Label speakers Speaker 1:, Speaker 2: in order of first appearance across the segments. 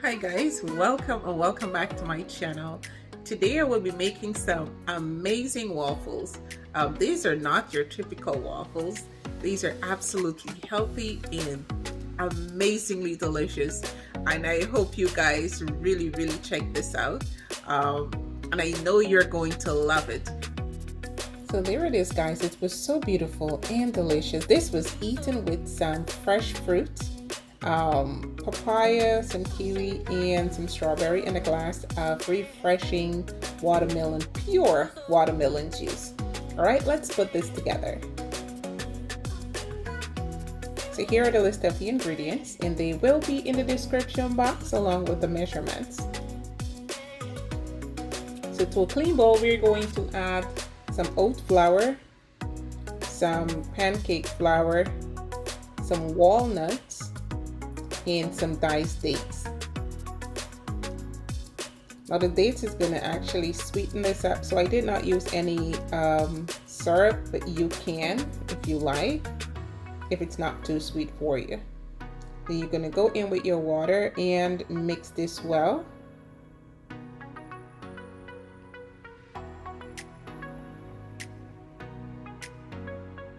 Speaker 1: Hi guys, welcome and welcome back to my channel. Today I will be making some amazing waffles. These are not your typical waffles. These are absolutely healthy and amazingly delicious, and I hope you guys really check this out, and I know you're going to love it. So there it is, guys. It was so beautiful and delicious. This was eaten with some fresh fruit, papaya, some kiwi, and some strawberry in a glass of refreshing watermelon, pure watermelon juice. All right, let's put this together. So here are the list of the ingredients, and they will be in the description box along with the measurements. So to a clean bowl, we're going to add some oat flour, some pancake flour, some walnuts, and some diced dates. Now the dates is going to actually sweeten this up, so I did not use any syrup, but you can if you like, if it's not too sweet for you. Then you're going to go in with your water and mix this well.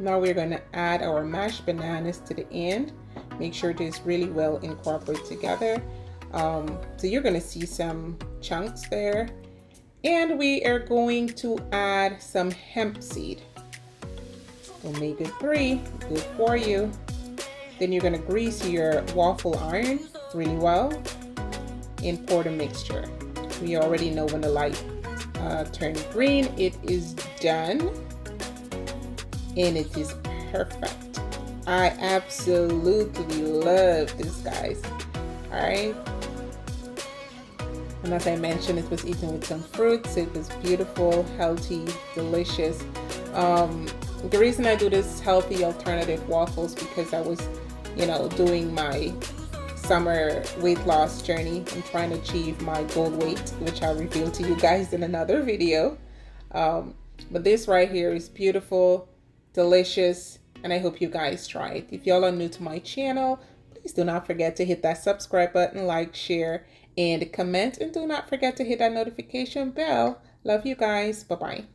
Speaker 1: Now we're going to add our mashed bananas to the end. Make sure it is really well incorporated together. So you're going to see some chunks there. And we are going to add some hemp seed. Omega-3, good for you. Then you're going to grease your waffle iron really well and pour the mixture. We already know when the light turns green, it is done. And it is perfect. I absolutely love this, guys. All right. And as I mentioned, it was eaten with some fruits. It was beautiful, healthy, delicious. The reason I do this healthy alternative waffles because I was, doing my summer weight loss journey and trying to achieve my goal weight, which I'll reveal to you guys in another video. But this right here is beautiful, delicious, and I hope you guys try it. If y'all are new to my channel, please do not forget to hit that subscribe button, like, share, and comment, and do not forget to hit that notification bell. Love you guys. Bye-bye.